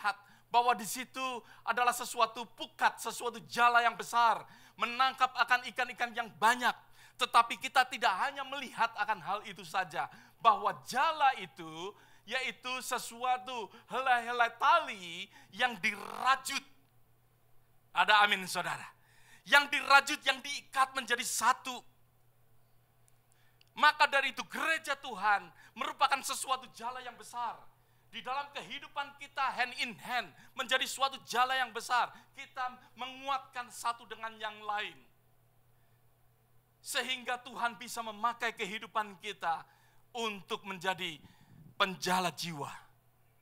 melihat bahwa di situ adalah sesuatu pukat, sesuatu jala yang besar, menangkap akan ikan-ikan yang banyak. Tetapi kita tidak hanya melihat akan hal itu saja, bahwa jala itu yaitu sesuatu helai-helai tali yang dirajut. Ada amin saudara. Yang dirajut, yang diikat menjadi satu. Maka dari itu gereja Tuhan merupakan sesuatu jala yang besar. Di dalam kehidupan kita hand in hand menjadi suatu jala yang besar. Kita menguatkan satu dengan yang lain. Sehingga Tuhan bisa memakai kehidupan kita untuk menjadi penjala jiwa.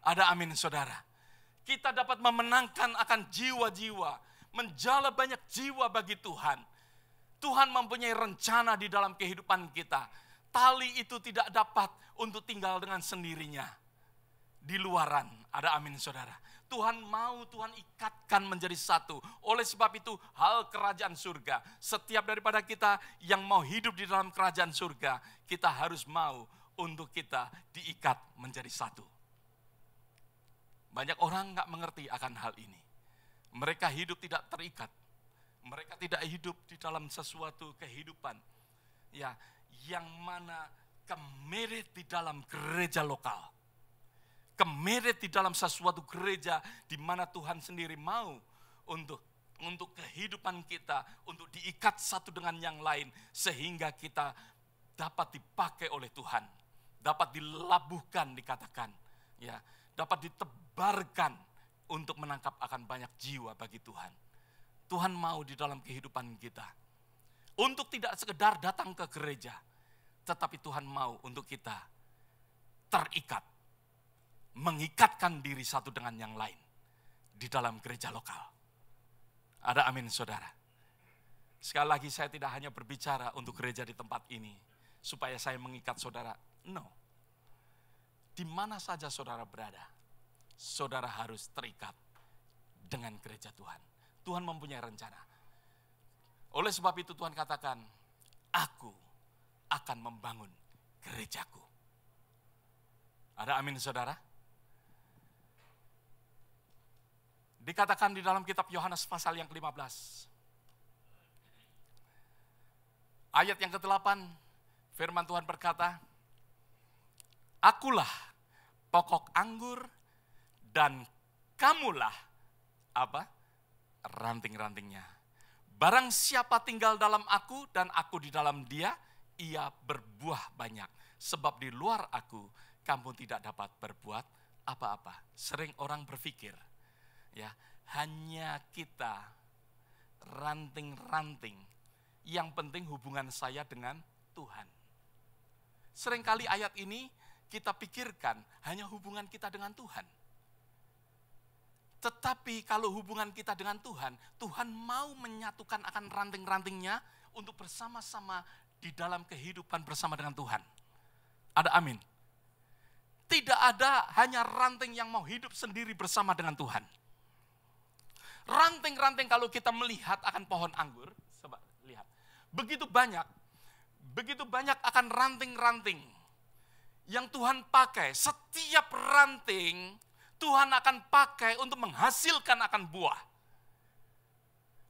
Ada amin saudara. Kita dapat memenangkan akan jiwa-jiwa. Menjala banyak jiwa bagi Tuhan. Tuhan mempunyai rencana di dalam kehidupan kita. Tali itu tidak dapat untuk tinggal dengan sendirinya. Di luaran, ada amin saudara. Tuhan mau, Tuhan ikatkan menjadi satu. Oleh sebab itu hal kerajaan surga. Setiap daripada kita yang mau hidup di dalam kerajaan surga, kita harus mau untuk kita diikat menjadi satu. Banyak orang gak mengerti akan hal ini. Mereka hidup tidak terikat. Mereka tidak hidup di dalam sesuatu kehidupan. Ya, yang mana kemeret di dalam gereja lokal. Kemeret di dalam sesuatu gereja di mana Tuhan sendiri mau untuk kehidupan kita, untuk diikat satu dengan yang lain. Sehingga kita dapat dipakai oleh Tuhan. Dapat dilabuhkan dikatakan. Ya, dapat ditebarkan untuk menangkap akan banyak jiwa bagi Tuhan. Tuhan mau di dalam kehidupan kita. Untuk tidak sekedar datang ke gereja. Tetapi Tuhan mau untuk kita terikat. Mengikatkan diri satu dengan yang lain. Di dalam gereja lokal. Ada amin saudara. Sekali lagi saya tidak hanya berbicara untuk gereja di tempat ini. Supaya saya mengikat saudara. No. Di mana saja saudara berada. Saudara harus terikat dengan gereja Tuhan. Tuhan mempunyai rencana. Oleh sebab itu Tuhan katakan, aku akan membangun gerejaku. Ada amin saudara? Dikatakan di dalam kitab Yohanes pasal yang ke-15. Ayat yang ke-8, firman Tuhan berkata, akulah pokok anggur dan kamulah apa? Ranting-rantingnya. Barang siapa tinggal dalam aku dan aku di dalam dia, ia berbuah banyak. Sebab di luar aku, kamu tidak dapat berbuat apa-apa. Sering orang berpikir, ya hanya kita ranting-ranting. Yang penting hubungan saya dengan Tuhan. Seringkali ayat ini kita pikirkan hanya hubungan kita dengan Tuhan. Tetapi kalau hubungan kita dengan Tuhan, Tuhan mau menyatukan akan ranting-rantingnya untuk bersama-sama di dalam kehidupan bersama dengan Tuhan. Ada amin. Tidak ada hanya ranting yang mau hidup sendiri bersama dengan Tuhan. Ranting-ranting kalau kita melihat akan pohon anggur, coba lihat. Begitu banyak akan ranting-ranting yang Tuhan pakai. Setiap ranting Tuhan akan pakai untuk menghasilkan akan buah.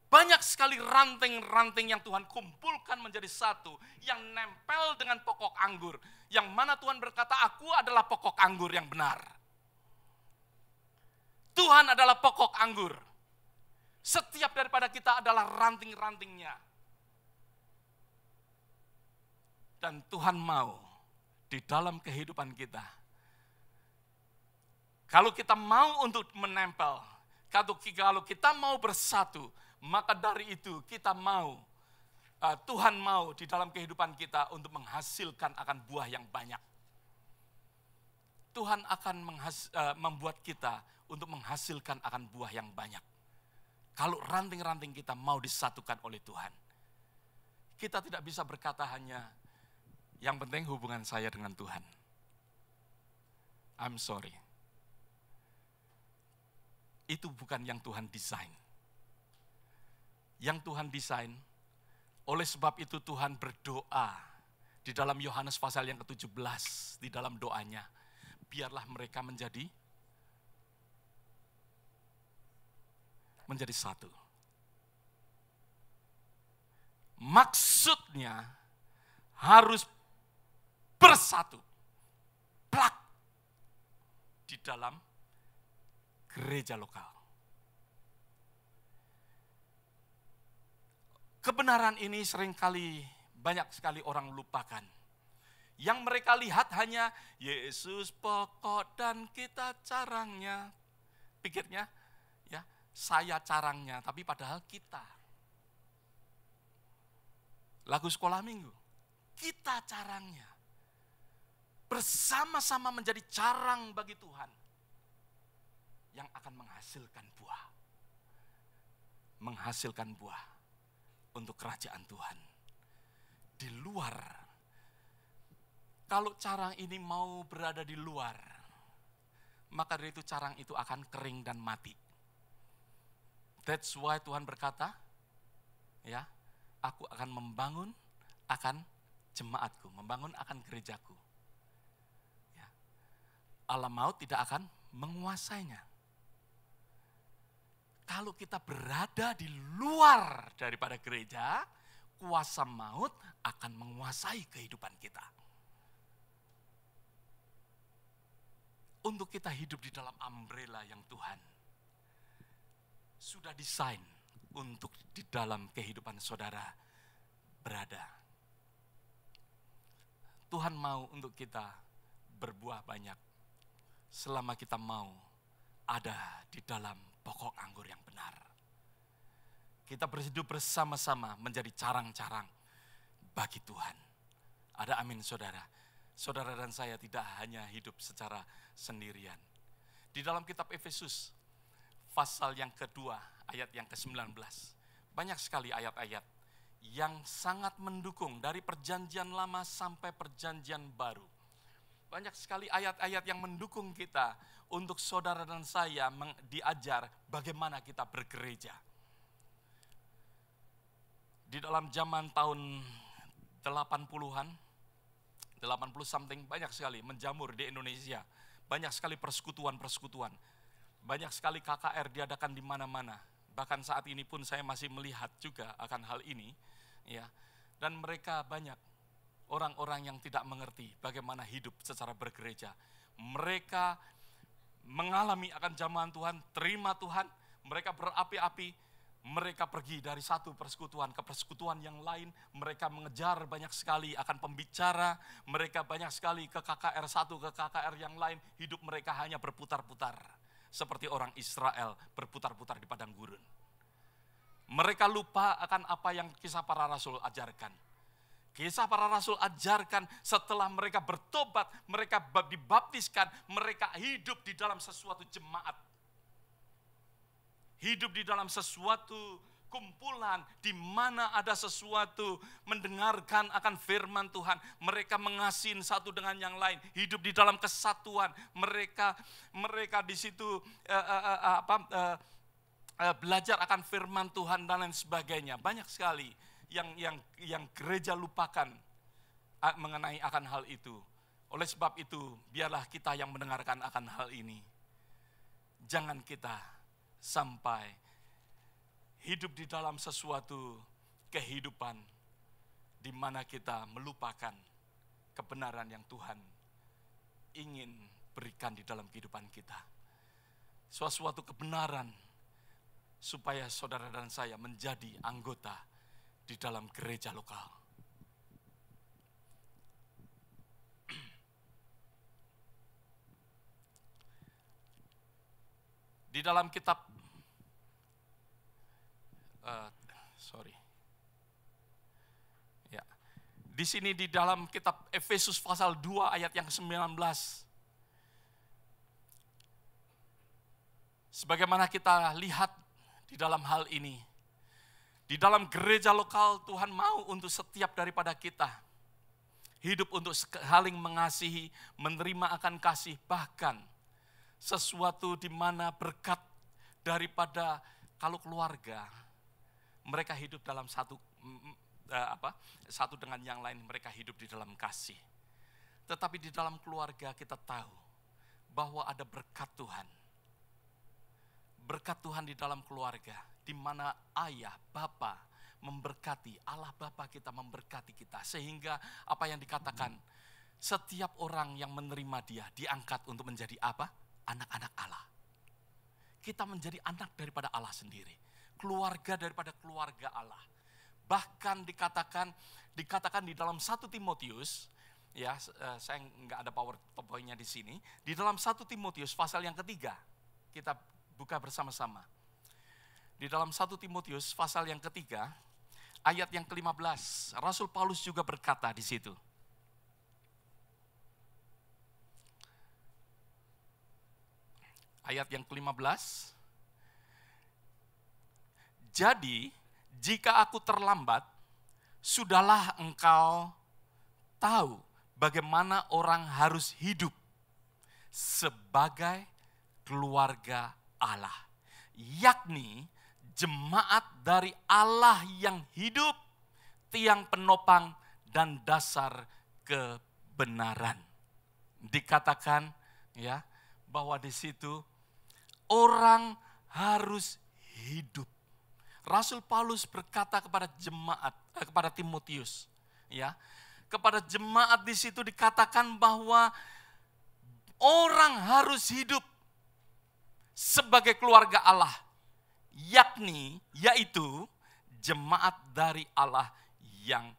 Banyak sekali ranting-ranting yang Tuhan kumpulkan menjadi satu. Yang nempel dengan pokok anggur. Yang mana Tuhan berkata, aku adalah pokok anggur yang benar. Tuhan adalah pokok anggur. Setiap daripada kita adalah ranting-rantingnya. Dan Tuhan mau di dalam kehidupan kita, kalau kita mau untuk menempel, kalau kita mau bersatu, maka dari itu kita mau, Tuhan mau di dalam kehidupan kita untuk menghasilkan akan buah yang banyak. Tuhan akan membuat kita untuk menghasilkan akan buah yang banyak. Kalau ranting-ranting kita mau disatukan oleh Tuhan. Kita tidak bisa berkata hanya, yang penting hubungan saya dengan Tuhan. I'm sorry. Itu bukan yang Tuhan desain. Yang Tuhan desain, oleh sebab itu Tuhan berdoa di dalam Yohanes pasal yang ke-17, di dalam doanya, biarlah mereka menjadi menjadi satu. Maksudnya harus bersatu, plak, di dalam gereja lokal. Kebenaran ini seringkali banyak sekali orang lupakan. Yang mereka lihat hanya Yesus pokok dan kita carangnya. Pikirnya, ya, saya carangnya, tapi padahal kita. Lagu sekolah minggu, kita carangnya. Bersama-sama menjadi carang bagi Tuhan yang akan menghasilkan buah. Menghasilkan buah untuk kerajaan Tuhan. Di luar, kalau carang ini mau berada di luar, maka dari itu carang itu akan kering dan mati. That's why Tuhan berkata, ya, aku akan membangun akan jemaatku, membangun akan gerejaku. Ya. Alam maut tidak akan menguasainya. Kalau kita berada di luar daripada gereja, kuasa maut akan menguasai kehidupan kita. Untuk kita hidup di dalam umbrella yang Tuhan sudah desain untuk di dalam kehidupan saudara berada. Tuhan mau untuk kita berbuah banyak selama kita mau ada di dalam pokok anggur yang benar. Kita berhidup bersama-sama menjadi carang-carang bagi Tuhan. Ada amin saudara. Saudara dan saya tidak hanya hidup secara sendirian. Di dalam kitab Efesus, pasal yang kedua, ayat yang ke-19. Banyak sekali ayat-ayat yang sangat mendukung dari perjanjian lama sampai perjanjian baru. Banyak sekali ayat-ayat yang mendukung kita untuk saudara dan saya diajar bagaimana kita bergereja. Di dalam zaman tahun 80-an, 80 something, banyak sekali menjamur di Indonesia. Banyak sekali persekutuan-persekutuan. Banyak sekali KKR diadakan di mana-mana. Bahkan saat ini pun saya masih melihat juga akan hal ini. Ya. Dan mereka banyak orang-orang yang tidak mengerti bagaimana hidup secara bergereja. Mereka mengalami akan jamahan Tuhan, terima Tuhan, mereka berapi-api, mereka pergi dari satu persekutuan ke persekutuan yang lain, mereka mengejar banyak sekali akan pembicara, mereka banyak sekali ke KKR satu ke KKR yang lain, hidup mereka hanya berputar-putar. Seperti orang Israel berputar-putar di padang gurun. Mereka lupa akan apa yang kisah para rasul ajarkan. Kisah para rasul ajarkan setelah mereka bertobat, mereka dibaptiskan, mereka hidup di dalam sesuatu jemaat. Hidup di dalam sesuatu kumpulan di mana ada sesuatu mendengarkan akan firman Tuhan. Mereka mengasihi satu dengan yang lain, hidup di dalam kesatuan. Mereka di situ belajar akan firman Tuhan dan lain sebagainya. Banyak sekali yang gereja lupakan mengenai akan hal itu. Oleh sebab itu, biarlah kita yang mendengarkan akan hal ini. Jangan kita sampai hidup di dalam sesuatu kehidupan di mana kita melupakan kebenaran yang Tuhan ingin berikan di dalam kehidupan kita. Suatu kebenaran supaya saudara dan saya menjadi anggota di dalam gereja lokal. Di dalam kitab Ya. Di sini di dalam kitab Efesus pasal 2 ayat yang ke-19. Sebagaimana kita lihat di dalam hal ini. Di dalam gereja lokal Tuhan mau untuk setiap daripada kita hidup untuk saling mengasihi, menerima akan kasih, bahkan sesuatu di mana berkat daripada kalau keluarga mereka hidup dalam satu dengan yang lain, mereka hidup di dalam kasih. Tetapi di dalam keluarga kita tahu bahwa ada berkat Tuhan. berkat Tuhan di dalam keluarga, di mana ayah, bapa memberkati, Allah Bapa kita memberkati kita. Sehingga apa yang dikatakan, setiap orang yang menerima dia diangkat untuk menjadi apa? Anak-anak Allah. Kita menjadi anak daripada Allah sendiri. Keluarga daripada keluarga Allah. Bahkan dikatakan di dalam 1 Timotius, ya saya nggak ada PowerPoint-nya di sini. Di dalam 1 Timotius pasal yang ketiga, kita buka bersama-sama. Di dalam 1 Timotius pasal yang ketiga, ayat yang ke-15, Rasul Paulus juga berkata di situ. Ayat yang ke-15, jadi jika aku terlambat, sudahlah engkau tahu bagaimana orang harus hidup sebagai keluarga Allah, yakni jemaat dari Allah yang hidup, tiang penopang dan dasar kebenaran. Dikatakan ya bahwa di situ orang harus hidup. Rasul Paulus berkata kepada jemaat, kepada Timotius, ya, kepada jemaat di situ dikatakan bahwa orang harus hidup sebagai keluarga Allah, yaitu jemaat dari Allah yang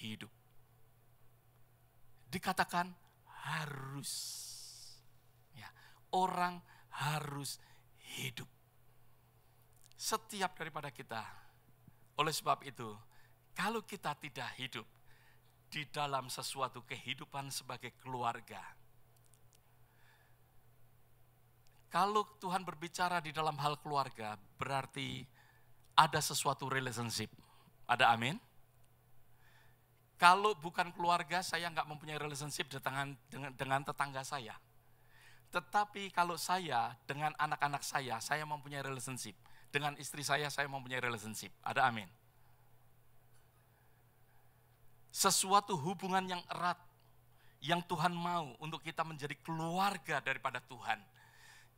hidup. Dikatakan harus, ya, orang harus hidup. Setiap daripada kita. Oleh sebab itu, kalau kita tidak hidup di dalam sesuatu kehidupan sebagai keluarga, kalau Tuhan berbicara di dalam hal keluarga, berarti ada sesuatu relationship. Ada amin? Kalau bukan keluarga, saya nggak mempunyai relationship dengan tetangga saya. Tetapi kalau saya dengan anak-anak saya mempunyai relationship. Dengan istri saya mempunyai relationship. Ada amin? Sesuatu hubungan yang erat, yang Tuhan mau untuk kita menjadi keluarga daripada Tuhan.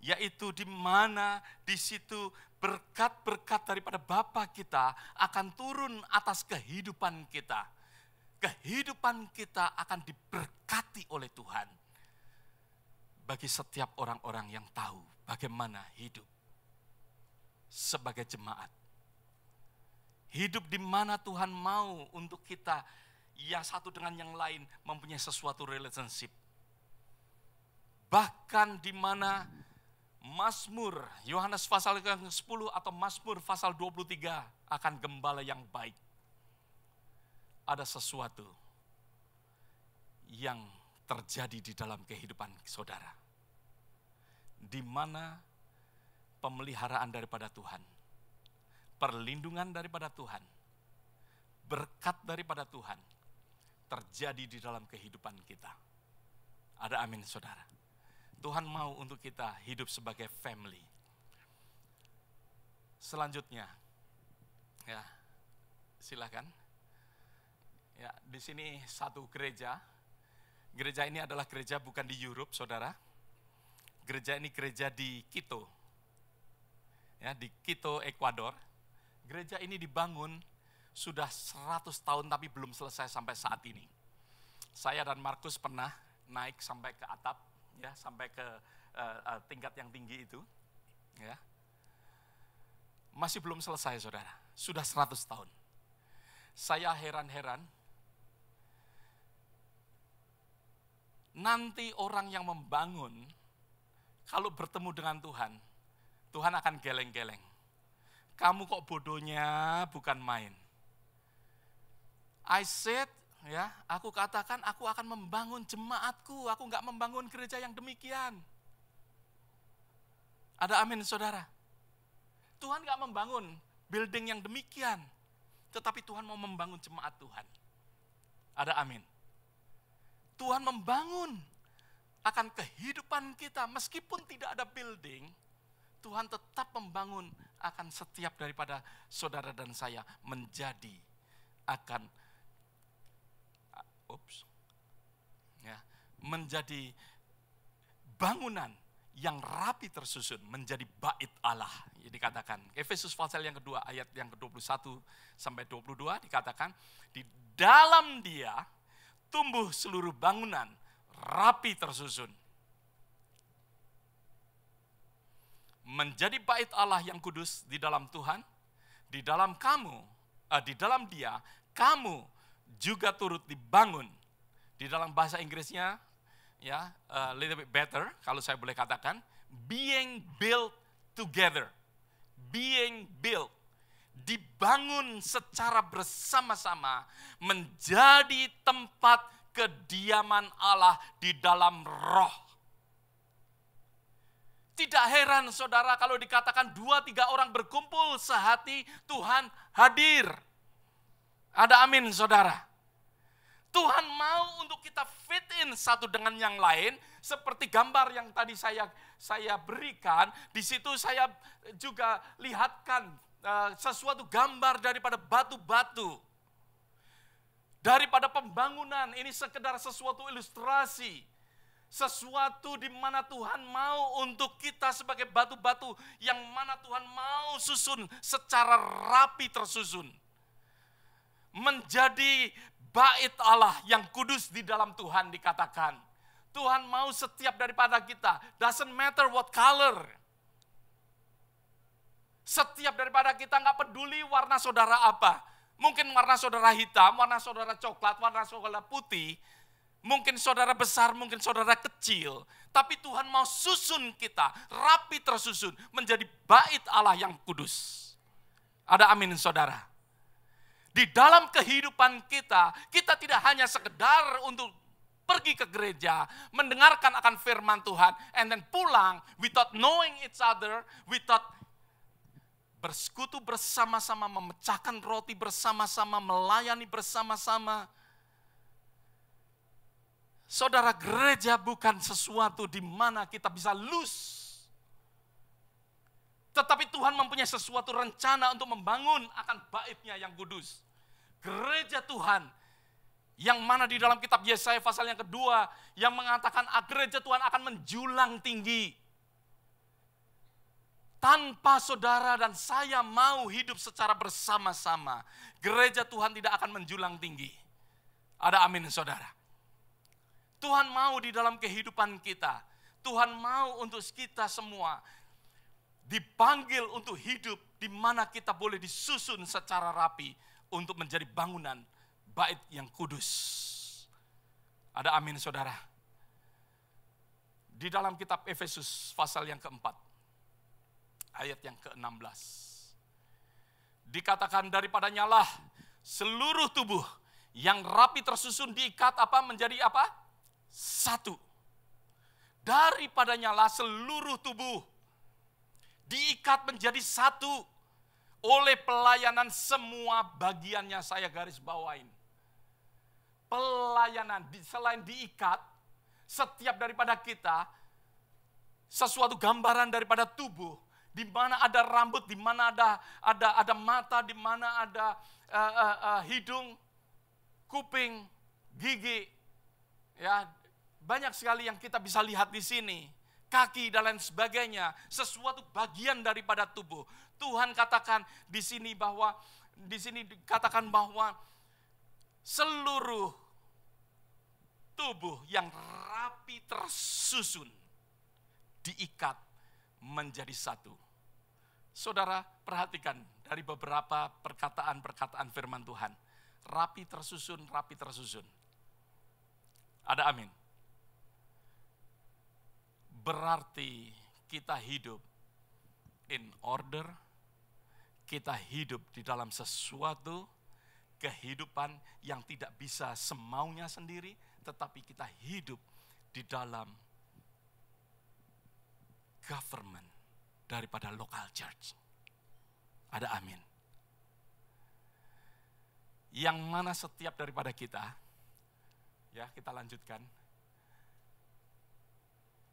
Yaitu di mana di situ berkat-berkat daripada Bapa kita akan turun atas kehidupan kita. Kehidupan kita akan diberkati oleh Tuhan. Bagi setiap orang-orang yang tahu bagaimana hidup sebagai jemaat. Hidup di mana Tuhan mau untuk kita, ya satu dengan yang lain mempunyai sesuatu relationship. Bahkan di mana Mazmur, Yohanes pasal ke-10 atau Mazmur pasal 23 akan gembala yang baik. Ada sesuatu yang terjadi di dalam kehidupan saudara. Di mana pemeliharaan daripada Tuhan, perlindungan daripada Tuhan, berkat daripada Tuhan terjadi di dalam kehidupan kita. Ada amin saudara. Tuhan mau untuk kita hidup sebagai family. Selanjutnya, ya silakan. Ya, di sini satu gereja. Gereja ini adalah gereja bukan di Europe, saudara. Gereja ini gereja di Quito. Ya, di Quito, Ekuador. Gereja ini dibangun sudah 100 tahun tapi belum selesai sampai saat ini. Saya dan Markus pernah naik sampai ke atap, ya, sampai ke tingkat yang tinggi itu. Ya. Masih belum selesai, saudara. Sudah 100 tahun. Saya heran-heran. Nanti orang yang membangun, kalau bertemu dengan Tuhan, Tuhan akan geleng-geleng. Kamu kok bodohnya bukan main. I said, ya, aku katakan aku akan membangun jemaatku, aku enggak membangun gereja yang demikian. Ada amin saudara. Tuhan enggak membangun building yang demikian, tetapi Tuhan mau membangun jemaat Tuhan. Ada amin. Tuhan membangun akan kehidupan kita, meskipun tidak ada building, Tuhan tetap membangun akan setiap daripada saudara dan saya menjadi akan menjadi bangunan yang rapi tersusun menjadi bait Allah. Dikatakan Efesus pasal yang kedua ayat yang ke-21 sampai 22 dikatakan di dalam Dia tumbuh seluruh bangunan rapi tersusun menjadi bait Allah yang kudus di dalam Tuhan. Di dalam di dalam Dia kamu juga turut dibangun. Di dalam bahasa Inggrisnya ya, little bit better kalau saya boleh katakan, being built together. Being built, dibangun secara bersama-sama menjadi tempat kediaman Allah di dalam roh. Tidak heran saudara kalau dikatakan 2-3 orang berkumpul sehati, Tuhan hadir. Ada amin saudara. Tuhan mau untuk kita fit in satu dengan yang lain, seperti gambar yang tadi saya berikan. Di situ saya juga lihatkan sesuatu gambar daripada batu-batu. Daripada pembangunan, ini sekedar sesuatu ilustrasi. Sesuatu di mana Tuhan mau untuk kita sebagai batu-batu yang mana Tuhan mau susun secara rapi tersusun. Menjadi bait Allah yang kudus di dalam Tuhan dikatakan. Tuhan mau setiap daripada kita, doesn't matter what color. Setiap daripada kita nggak peduli warna saudara apa. Mungkin warna saudara hitam, warna saudara coklat, warna saudara putih. Mungkin saudara besar, mungkin saudara kecil. Tapi Tuhan mau susun kita, rapi tersusun, menjadi bait Allah yang kudus. Ada amin saudara. Di dalam kehidupan kita, kita tidak hanya sekedar untuk pergi ke gereja, mendengarkan akan firman Tuhan, and then pulang without knowing each other, without bersekutu bersama-sama, memecahkan roti bersama-sama, melayani bersama-sama. Saudara, gereja bukan sesuatu di mana kita bisa loose. Tetapi Tuhan mempunyai sesuatu rencana untuk membangun akan bait-Nya yang kudus. Gereja Tuhan yang mana di dalam kitab Yesaya pasal yang kedua yang mengatakan gereja Tuhan akan menjulang tinggi. Tanpa saudara dan saya mau hidup secara bersama-sama, gereja Tuhan tidak akan menjulang tinggi. Ada amin saudara. Tuhan mau di dalam kehidupan kita. Tuhan mau untuk kita semua dipanggil untuk hidup di mana kita boleh disusun secara rapi untuk menjadi bangunan bait yang kudus. Ada amin saudara. Di dalam kitab Efesus pasal yang keempat, ayat yang ke-16. Dikatakan daripadanya lah seluruh tubuh yang rapi tersusun diikat menjadi satu. Daripadanya lah seluruh tubuh diikat menjadi satu oleh pelayanan semua bagiannya. Saya garis bawain. Pelayanan selain diikat, setiap daripada kita sesuatu gambaran daripada tubuh, di mana ada rambut, di mana ada mata, di mana ada hidung, kuping, gigi, ya. Banyak sekali yang kita bisa lihat di sini. Kaki dan lain sebagainya. Sesuatu bagian daripada tubuh. Tuhan katakan di sini dikatakan bahwa seluruh tubuh yang rapi tersusun diikat menjadi satu. Saudara perhatikan dari beberapa perkataan-perkataan firman Tuhan. Rapi tersusun, rapi tersusun. Ada amin. Berarti kita hidup in order, kita hidup di dalam sesuatu kehidupan yang tidak bisa semaunya sendiri, tetapi kita hidup di dalam government daripada local church. Ada amin. Yang mana setiap daripada kita, ya kita lanjutkan,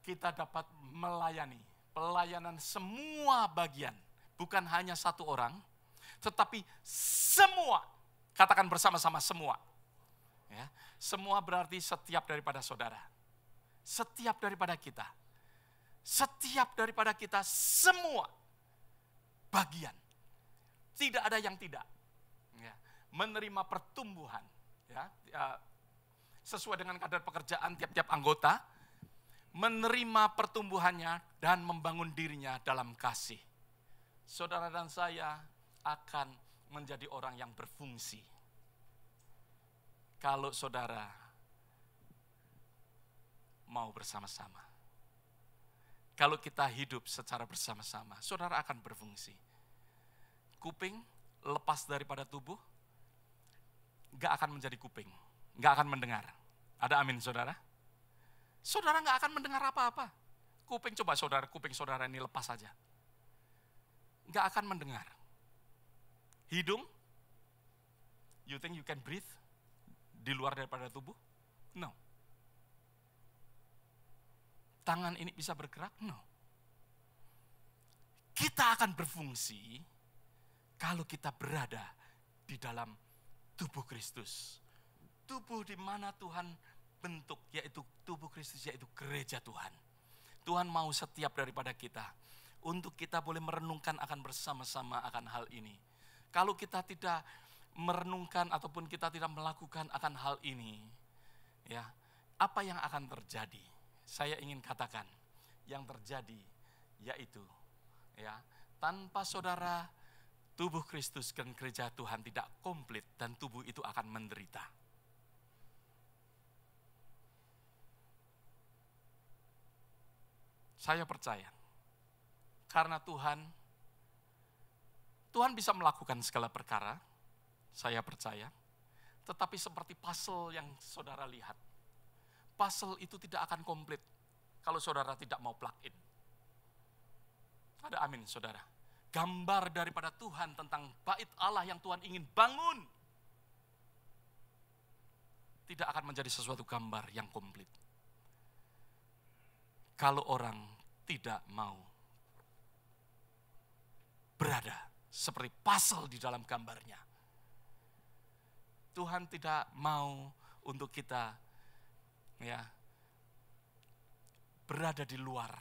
kita dapat melayani, pelayanan semua bagian, bukan hanya satu orang, tetapi semua, katakan bersama-sama semua. Ya, semua berarti setiap daripada saudara, setiap daripada kita, Setiap daripada kita semua bagian. Tidak ada yang tidak. Ya, menerima pertumbuhan. Ya, sesuai dengan kadar pekerjaan tiap-tiap anggota. Menerima pertumbuhannya dan membangun dirinya dalam kasih. Saudara dan saya akan menjadi orang yang berfungsi. Kalau saudara mau bersama-sama. Kalau kita hidup secara bersama-sama, saudara akan berfungsi. Kuping lepas daripada tubuh, gak akan menjadi kuping, gak akan mendengar. Ada amin saudara? Saudara gak akan mendengar apa-apa. Kuping saudara ini lepas saja. Gak akan mendengar. Hidung, you think you can breathe di luar daripada tubuh? No. Tangan ini bisa bergerak? No. Kita akan berfungsi kalau kita berada di dalam tubuh Kristus. Tubuh di mana Tuhan bentuk, yaitu tubuh Kristus, yaitu gereja Tuhan. Tuhan mau setiap daripada kita, untuk kita boleh merenungkan akan bersama-sama akan hal ini. Kalau kita tidak merenungkan ataupun kita tidak melakukan akan hal ini, ya, apa yang akan terjadi? Saya ingin katakan, yang terjadi yaitu, ya, tanpa saudara, tubuh Kristus dan gereja Tuhan tidak komplit dan tubuh itu akan menderita. Saya percaya, karena Tuhan bisa melakukan segala perkara, saya percaya. Tetapi seperti puzzle yang saudara lihat, puzzle itu tidak akan komplit kalau saudara tidak mau plug in. Ada amin saudara. Gambar daripada Tuhan tentang bait Allah yang Tuhan ingin bangun tidak akan menjadi sesuatu gambar yang komplit kalau orang tidak mau berada seperti puzzle di dalam gambarnya. Tuhan tidak mau untuk kita, ya, berada di luar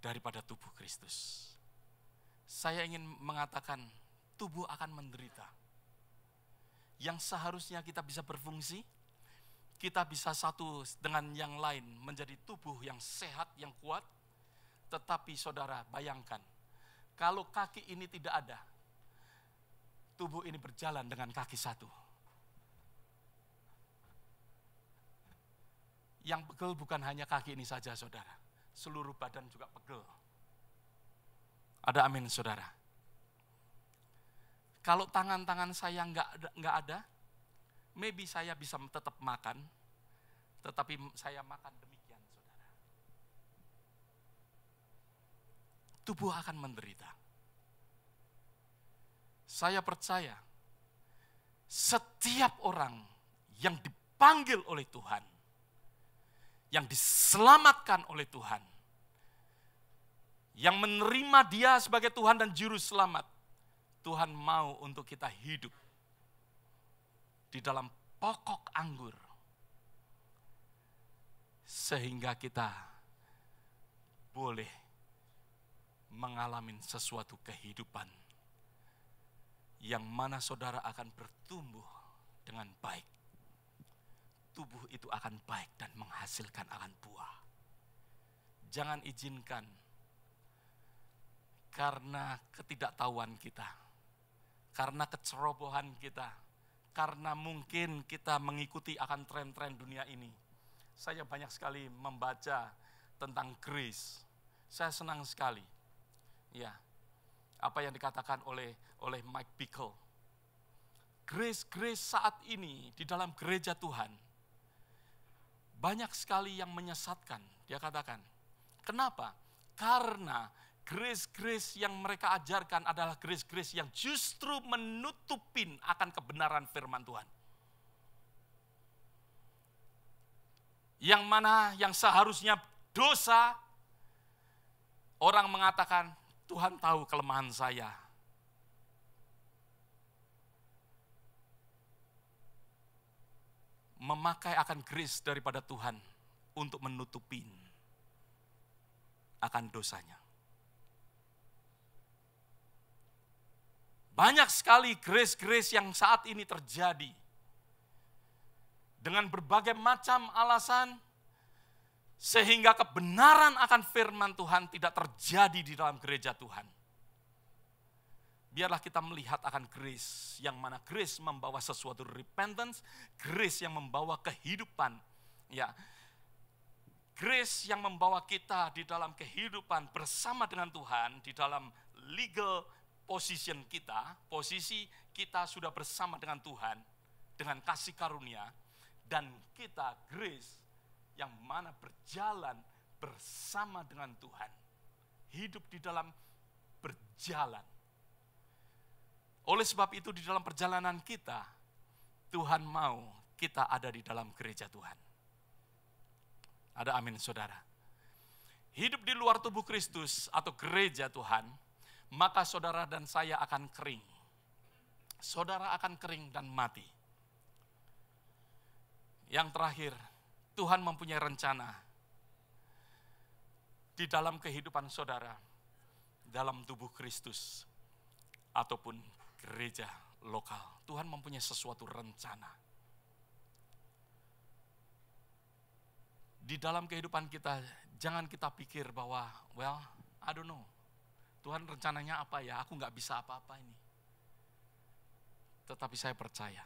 daripada tubuh Kristus. Saya ingin mengatakan tubuh akan menderita. Yang seharusnya kita bisa berfungsi, kita bisa satu dengan yang lain menjadi tubuh yang sehat, yang kuat. Tetapi saudara bayangkan, kalau kaki ini tidak ada, tubuh ini berjalan dengan kaki satu. Yang pegel bukan hanya kaki ini saja saudara, seluruh badan juga pegel. Ada amin saudara. Kalau tangan-tangan saya nggak ada, maybe saya bisa tetap makan, tetapi saya makan demikian saudara. Tubuh akan menderita. Saya percaya setiap orang yang dipanggil oleh Tuhan, yang diselamatkan oleh Tuhan, yang menerima Dia sebagai Tuhan dan Juru Selamat, Tuhan mau untuk kita hidup di dalam pokok anggur, sehingga kita boleh mengalami sesuatu kehidupan yang mana saudara akan bertumbuh dengan baik. Tubuh itu akan baik dan menghasilkan akan buah. Jangan izinkan karena ketidaktahuan kita, karena kecerobohan kita, karena mungkin kita mengikuti akan tren-tren dunia ini. Saya banyak sekali membaca tentang grace. Saya senang sekali. Ya, apa yang dikatakan oleh Mike Bickle. Grace saat ini di dalam gereja Tuhan banyak sekali yang menyesatkan. Dia katakan, kenapa? Karena grace yang mereka ajarkan adalah grace yang justru menutupin akan kebenaran firman Tuhan. Yang mana yang seharusnya dosa, orang mengatakan, Tuhan tahu kelemahan saya. Memakai akan grace daripada Tuhan untuk menutupin. akan dosanya. Banyak sekali grace-grace yang saat ini terjadi. Dengan berbagai macam alasan, sehingga kebenaran akan firman Tuhan tidak terjadi di dalam gereja Tuhan. Biarlah kita melihat akan grace, yang mana grace membawa sesuatu repentance, grace yang membawa kehidupan. Ya, grace yang membawa kita di dalam kehidupan bersama dengan Tuhan, di dalam legal position kita, posisi kita sudah bersama dengan Tuhan, dengan kasih karunia, dan kita grace yang mana berjalan bersama dengan Tuhan. Hidup di dalam berjalan. Oleh sebab itu di dalam perjalanan kita, Tuhan mau kita ada di dalam gereja Tuhan. Ada amin saudara. Hidup di luar tubuh Kristus atau gereja Tuhan, maka saudara dan saya akan kering. Saudara akan kering dan mati. Yang terakhir, Tuhan mempunyai rencana di dalam kehidupan saudara, dalam tubuh Kristus, ataupun gereja lokal. Tuhan mempunyai sesuatu rencana. Di dalam kehidupan kita, jangan kita pikir bahwa, well, I don't know. Tuhan rencananya apa ya? Aku nggak bisa apa-apa ini. Tetapi saya percaya,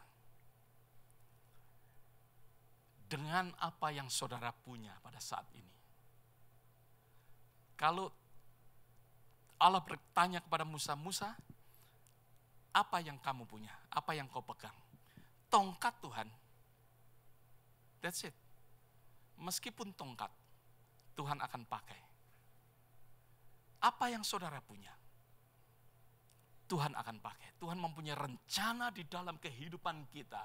dengan apa yang saudara punya pada saat ini. Kalau Allah bertanya kepada Musa, Musa, apa yang kamu punya? Apa yang kau pegang? Tongkat Tuhan. That's it. Meskipun tongkat, Tuhan akan pakai. Apa yang saudara punya? Tuhan akan pakai. Tuhan mempunyai rencana di dalam kehidupan kita.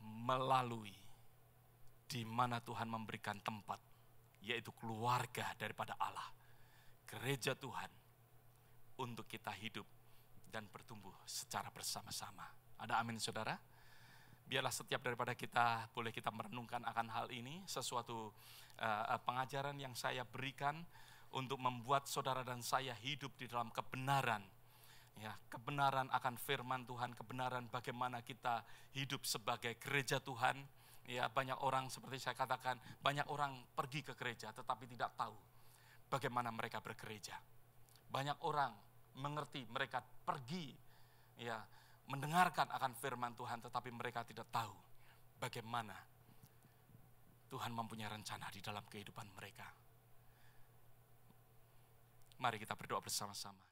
Melalui di mana Tuhan memberikan tempat, yaitu keluarga daripada Allah, gereja Tuhan, untuk kita hidup dan bertumbuh secara bersama-sama. Ada amin saudara? Biarlah setiap daripada kita boleh kita merenungkan akan hal ini, sesuatu pengajaran yang saya berikan untuk membuat saudara dan saya hidup di dalam kebenaran. Ya, kebenaran akan firman Tuhan, kebenaran bagaimana kita hidup sebagai gereja Tuhan. Ya, banyak orang seperti saya katakan, banyak orang pergi ke gereja tetapi tidak tahu bagaimana mereka bergereja. Banyak orang mengerti, mereka pergi ya, mendengarkan akan firman Tuhan tetapi mereka tidak tahu bagaimana Tuhan mempunyai rencana di dalam kehidupan mereka. Mari kita berdoa bersama-sama.